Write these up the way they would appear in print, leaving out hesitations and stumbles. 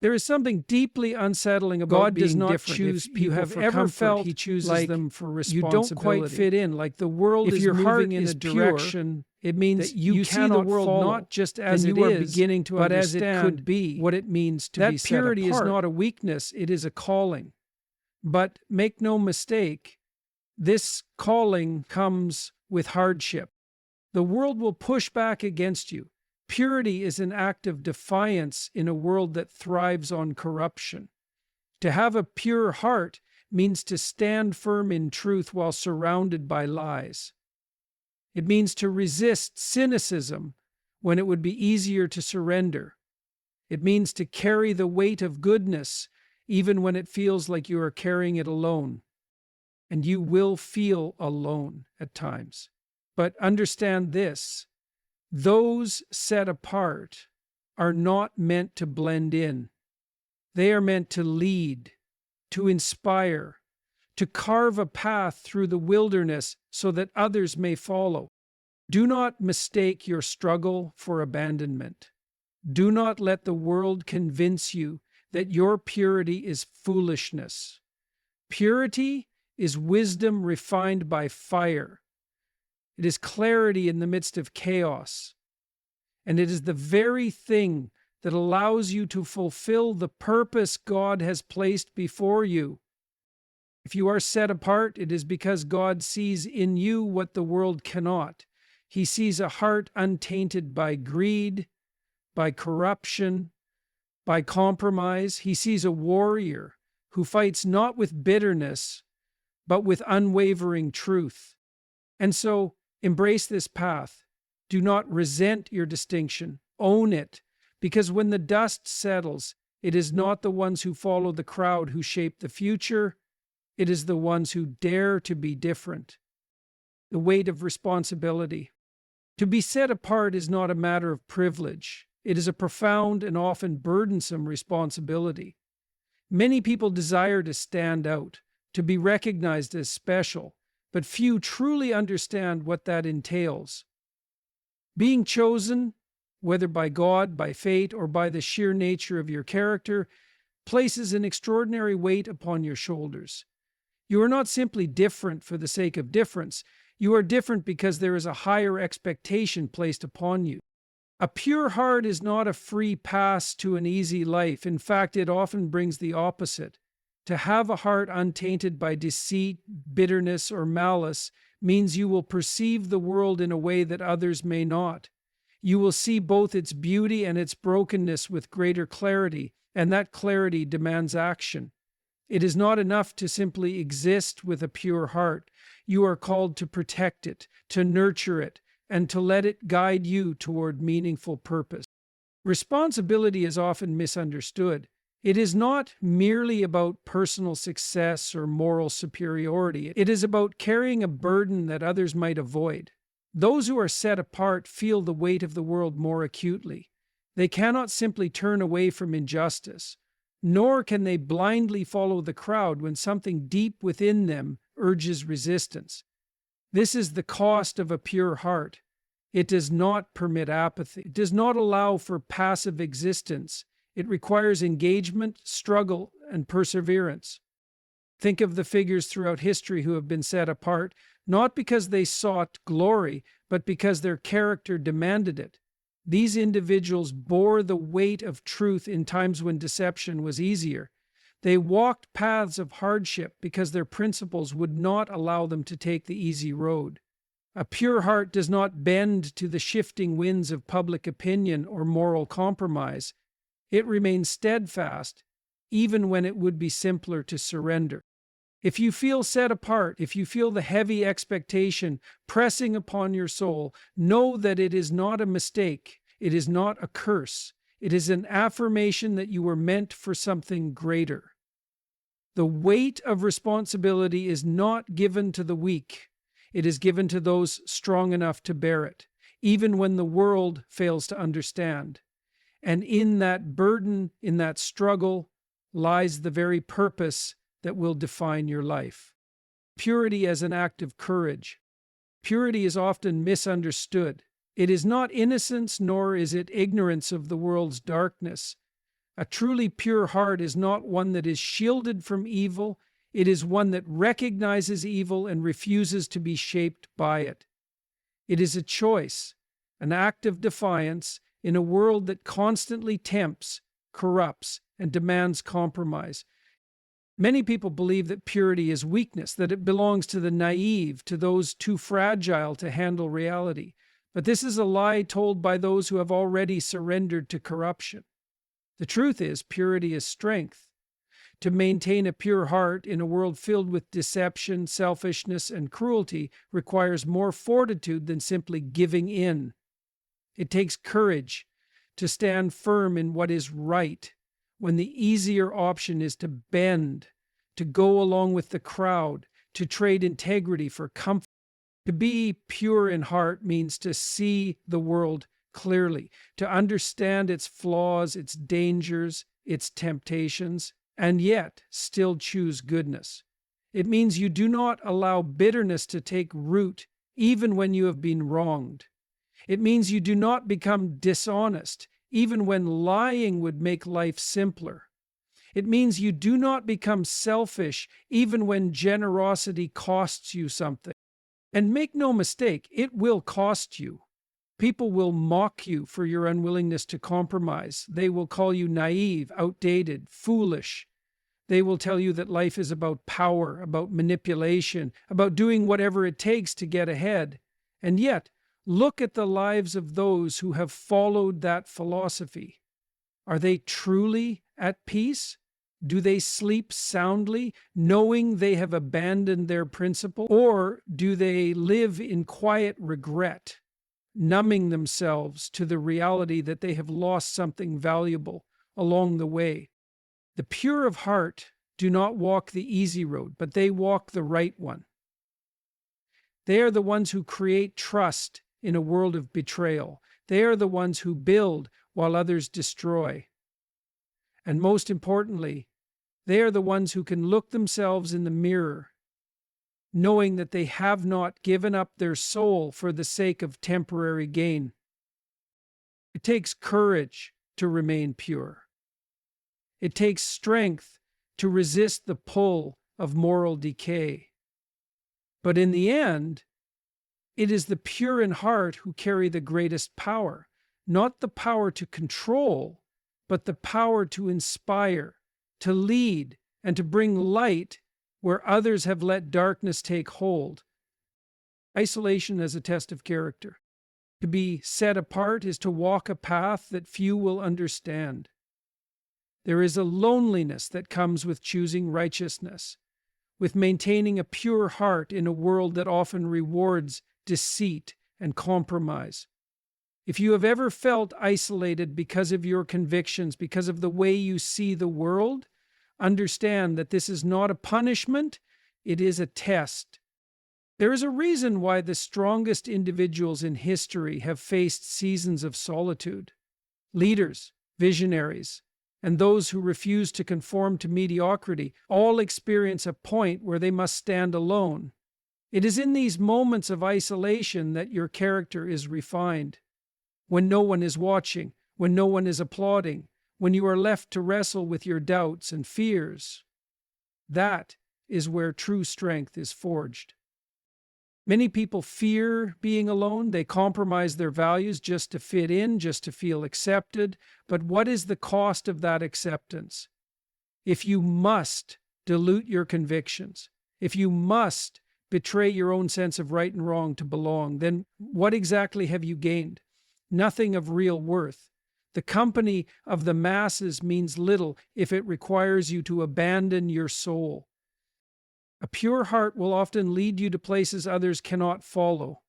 There is something deeply unsettling about God does being not different. choose If you people have for ever comfort, felt He chooses like them for you responsibility. don't quite fit in, like the world If is your heart moving in is a pure, direction it means that you see the cannot world follow, not just as then it you are is, beginning to but as it understand could be. what it means to be That set purity is apart. not a weakness, it is a calling. But make no mistake, this calling comes with hardship. The world will push back against you. Purity is an act of defiance in a world that thrives on corruption. To have a pure heart means to stand firm in truth while surrounded by lies. It means to resist cynicism when it would be easier to surrender. It means to carry the weight of goodness even when it feels like you are carrying it alone. And you will feel alone at times. But understand this: those set apart are not meant to blend in. They are meant to lead, to inspire, to carve a path through the wilderness so that others may follow. Do not mistake your struggle for abandonment. Do not let the world convince you that your purity is foolishness. Purity is wisdom refined by fire. It is clarity in the midst of chaos. And it is the very thing that allows you to fulfill the purpose God has placed before you. If you are set apart, it is because God sees in you what the world cannot. He sees a heart untainted by greed, by corruption, by compromise. He sees a warrior who fights not with bitterness, but with unwavering truth. And so, embrace this path. Do not resent your distinction. Own it, because when the dust settles, it is not the ones who follow the crowd who shape the future. It is the ones who dare to be different. The weight of responsibility. To be set apart is not a matter of privilege. It is a profound and often burdensome responsibility. Many people desire to stand out, to be recognized as special, but few truly understand what that entails. Being chosen, whether by God, by fate, or by the sheer nature of your character, places an extraordinary weight upon your shoulders. You are not simply different for the sake of difference. You are different because there is a higher expectation placed upon you. A pure heart is not a free pass to an easy life. In fact, it often brings the opposite. To have a heart untainted by deceit, bitterness, or malice means you will perceive the world in a way that others may not. You will see both its beauty and its brokenness with greater clarity, and that clarity demands action. It is not enough to simply exist with a pure heart. You are called to protect it, to nurture it, and to let it guide you toward meaningful purpose. Responsibility is often misunderstood. It is not merely about personal success or moral superiority. It is about carrying a burden that others might avoid. Those who are set apart feel the weight of the world more acutely. They cannot simply turn away from injustice, nor can they blindly follow the crowd when something deep within them urges resistance. This is the cost of a pure heart. It does not permit apathy. It does not allow for passive existence. It requires engagement, struggle, and perseverance. Think of the figures throughout history who have been set apart, not because they sought glory, but because their character demanded it. These individuals bore the weight of truth in times when deception was easier. They walked paths of hardship because their principles would not allow them to take the easy road. A pure heart does not bend to the shifting winds of public opinion or moral compromise. It remains steadfast, even when it would be simpler to surrender. If you feel set apart, if you feel the heavy expectation pressing upon your soul, know that it is not a mistake. It is not a curse. It is an affirmation that you were meant for something greater. The weight of responsibility is not given to the weak. It is given to those strong enough to bear it, even when the world fails to understand. And in that burden, in that struggle, lies the very purpose that will define your life. Purity as an act of courage. Purity is often misunderstood. It is not innocence, nor is it ignorance of the world's darkness. A truly pure heart is not one that is shielded from evil. It is one that recognizes evil and refuses to be shaped by it. It is a choice, an act of defiance in a world that constantly tempts, corrupts, and demands compromise. Many people believe that purity is weakness, that it belongs to the naive, to those too fragile to handle reality. But this is a lie told by those who have already surrendered to corruption. The truth is, purity is strength. To maintain a pure heart in a world filled with deception, selfishness, and cruelty requires more fortitude than simply giving in. It takes courage to stand firm in what is right, when the easier option is to bend, to go along with the crowd, to trade integrity for comfort. To be pure in heart means to see the world clearly, to understand its flaws, its dangers, its temptations, and yet still choose goodness. It means you do not allow bitterness to take root even when you have been wronged. It means you do not become dishonest even when lying would make life simpler. It means you do not become selfish even when generosity costs you something. And make no mistake, it will cost you. People will mock you for your unwillingness to compromise. They will call you naive, outdated, foolish. They will tell you that life is about power, about manipulation, about doing whatever it takes to get ahead. And yet, look at the lives of those who have followed that philosophy. Are they truly at peace? Do they sleep soundly, knowing they have abandoned their principle? Or do they live in quiet regret, numbing themselves to the reality that they have lost something valuable along the way? The pure of heart do not walk the easy road, but they walk the right one. They are the ones who create trust in a world of betrayal. They are the ones who build while others destroy. And most importantly, they are the ones who can look themselves in the mirror, knowing that they have not given up their soul for the sake of temporary gain. It takes courage to remain pure. It takes strength to resist the pull of moral decay. But in the end, it is the pure in heart who carry the greatest power, not the power to control, but the power to inspire, to lead, and to bring light where others have let darkness take hold. Isolation as a test of character. To be set apart is to walk a path that few will understand. There is a loneliness that comes with choosing righteousness, with maintaining a pure heart in a world that often rewards deceit and compromise. If you have ever felt isolated because of your convictions, because of the way you see the world, understand that this is not a punishment, it is a test. There is a reason why the strongest individuals in history have faced seasons of solitude. Leaders, visionaries, and those who refuse to conform to mediocrity all experience a point where they must stand alone. It is in these moments of isolation that your character is refined. When no one is watching, when no one is applauding, when you are left to wrestle with your doubts and fears, that is where true strength is forged. Many people fear being alone. They compromise their values just to fit in, just to feel accepted. But what is the cost of that acceptance? If you must dilute your convictions, if you must betray your own sense of right and wrong to belong, then what exactly have you gained? Nothing of real worth. The company of the masses means little if it requires you to abandon your soul. A pure heart will often lead you to places others cannot follow.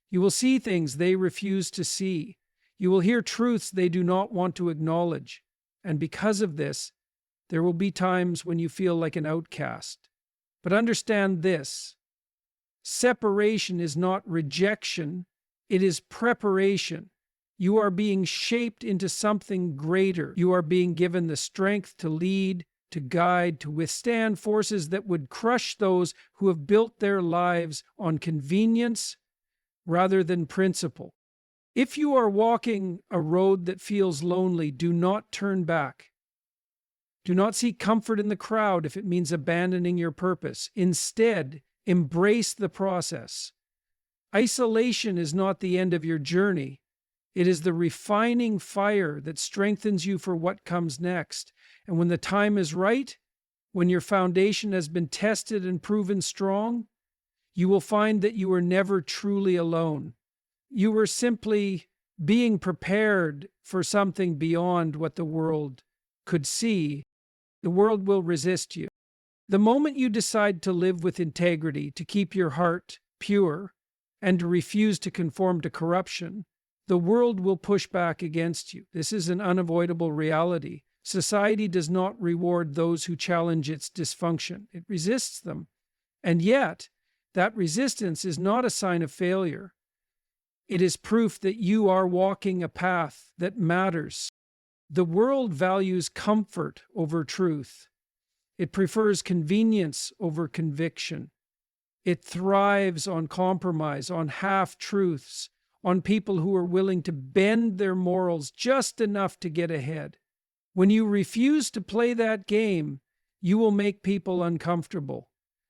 You will see things they refuse to see. You will hear truths they do not want to acknowledge. And because of this, there will be times when you feel like an outcast. But understand this: separation is not rejection, it is preparation. You are being shaped into something greater. You are being given the strength to lead, to guide, to withstand forces that would crush those who have built their lives on convenience rather than principle. If you are walking a road that feels lonely, do not turn back. Do not seek comfort in the crowd if it means abandoning your purpose. Instead, embrace the process. Isolation is not the end of your journey. It is the refining fire that strengthens you for what comes next. And when the time is right, when your foundation has been tested and proven strong, you will find that you are never truly alone. You were simply being prepared for something beyond what the world could see. The world will resist you. The moment you decide to live with integrity, to keep your heart pure, and to refuse to conform to corruption, the world will push back against you. This is an unavoidable reality. Society does not reward those who challenge its dysfunction. It resists them. And yet, that resistance is not a sign of failure. It is proof that you are walking a path that matters. The world values comfort over truth. It prefers convenience over conviction. It thrives on compromise, on half-truths, on people who are willing to bend their morals just enough to get ahead. When you refuse to play that game, you will make people uncomfortable,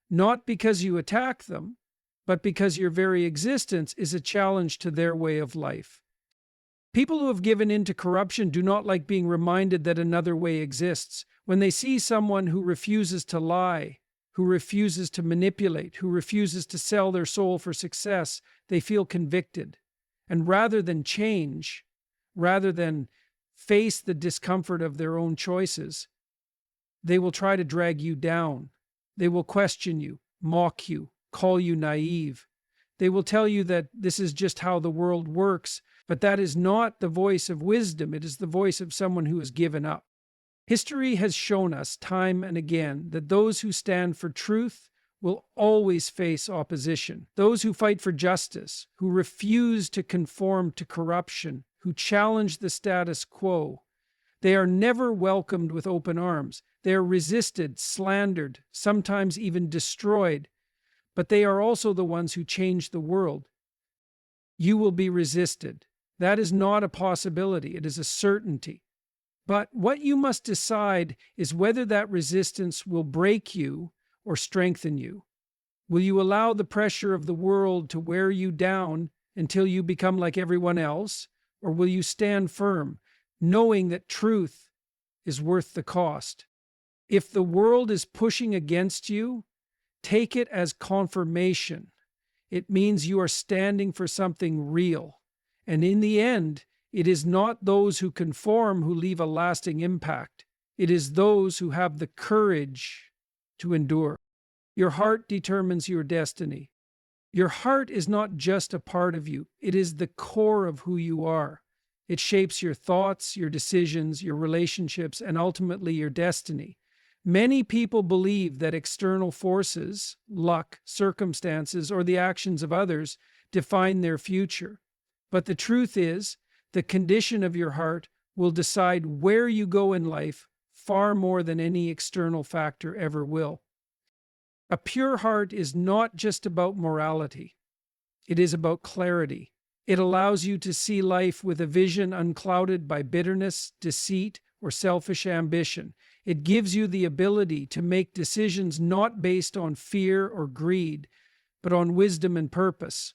not because you attack them, but because your very existence is a challenge to their way of life. People who have given in to corruption do not like being reminded that another way exists. When they see someone who refuses to lie, who refuses to manipulate, who refuses to sell their soul for success, they feel convicted. And rather than change, rather than face the discomfort of their own choices, they will try to drag you down. They will question you, mock you, call you naive. They will tell you that this is just how the world works, but that is not the voice of wisdom. It is the voice of someone who has given up. History has shown us time and again that those who stand for truth will always face opposition. Those who fight for justice, who refuse to conform to corruption, who challenge the status quo, they are never welcomed with open arms. They are resisted, slandered, sometimes even destroyed, but they are also the ones who change the world. You will be resisted. That is not a possibility. It is a certainty. But what you must decide is whether that resistance will break you or strengthen you. Will you allow the pressure of the world to wear you down until you become like everyone else? Or will you stand firm, knowing that truth is worth the cost? If the world is pushing against you, take it as confirmation. It means you are standing for something real. And in the end, it is not those who conform who leave a lasting impact. It is those who have the courage to endure. Your heart determines your destiny. Your heart is not just a part of you. It is the core of who you are. It shapes your thoughts, your decisions, your relationships, and ultimately your destiny. Many people believe that external forces, luck, circumstances, or the actions of others define their future. But the truth is, the condition of your heart will decide where you go in life far more than any external factor ever will. A pure heart is not just about morality. It is about clarity. It allows you to see life with a vision unclouded by bitterness, deceit, or selfish ambition. It gives you the ability to make decisions not based on fear or greed, but on wisdom and purpose.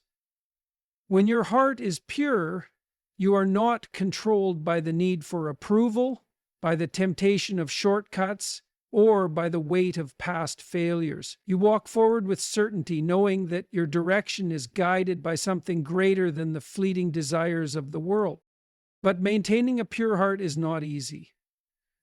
When your heart is pure, you are not controlled by the need for approval, by the temptation of shortcuts, or by the weight of past failures. You walk forward with certainty, knowing that your direction is guided by something greater than the fleeting desires of the world. But maintaining a pure heart is not easy.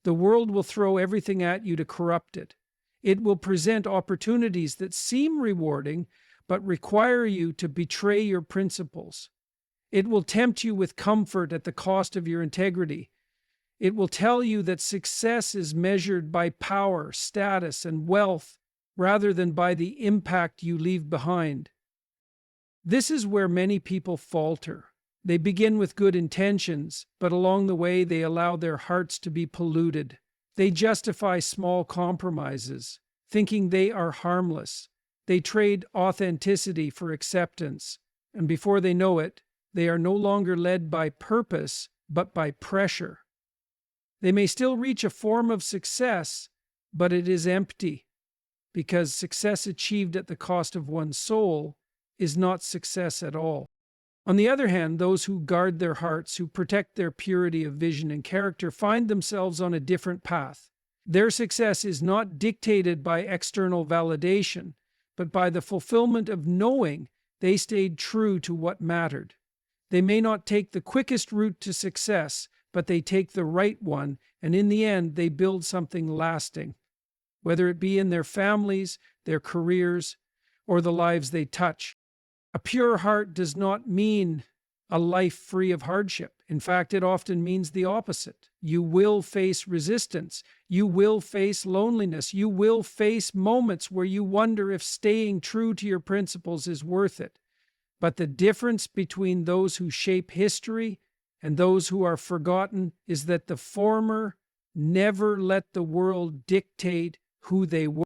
The world will throw everything at you to corrupt it. It will present opportunities that seem rewarding, but require you to betray your principles. It will tempt you with comfort at the cost of your integrity. It will tell you that success is measured by power, status, and wealth, rather than by the impact you leave behind. This is where many people falter. They begin with good intentions, but along the way they allow their hearts to be polluted. They justify small compromises, thinking they are harmless. They trade authenticity for acceptance, and before they know it, they are no longer led by purpose, but by pressure. They may still reach a form of success, but it is empty, because success achieved at the cost of one's soul is not success at all. On the other hand, those who guard their hearts, who protect their purity of vision and character, find themselves on a different path. Their success is not dictated by external validation, but by the fulfillment of knowing they stayed true to what mattered. They may not take the quickest route to success, but they take the right one, and in the end, they build something lasting, whether it be in their families, their careers, or the lives they touch. A pure heart does not mean a life free of hardship. In fact, it often means the opposite. You will face resistance. You will face loneliness. You will face moments where you wonder if staying true to your principles is worth it. But the difference between those who shape history and those who are forgotten is that the former never let the world dictate who they were.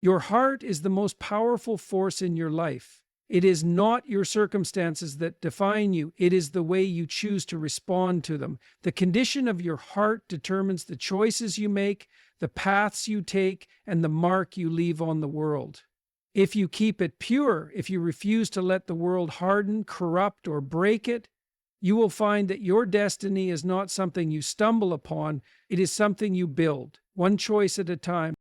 Your heart is the most powerful force in your life. It is not your circumstances that define you. It is the way you choose to respond to them. The condition of your heart determines the choices you make, the paths you take, and the mark you leave on the world. If you keep it pure, if you refuse to let the world harden, corrupt, or break it, you will find that your destiny is not something you stumble upon. It is something you build, one choice at a time.